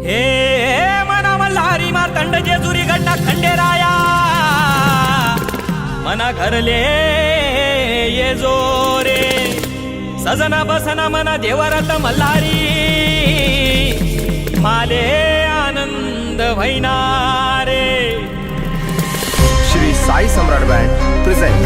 हे मना मल्हारी मार्तंड जेजुरी गड्डा खंडेराया मना घरले ये जोरे सजना बसना मना देवरत मल्हारी माले आनंद भैनारे। श्री साई सम्राट बँड प्रेझेंट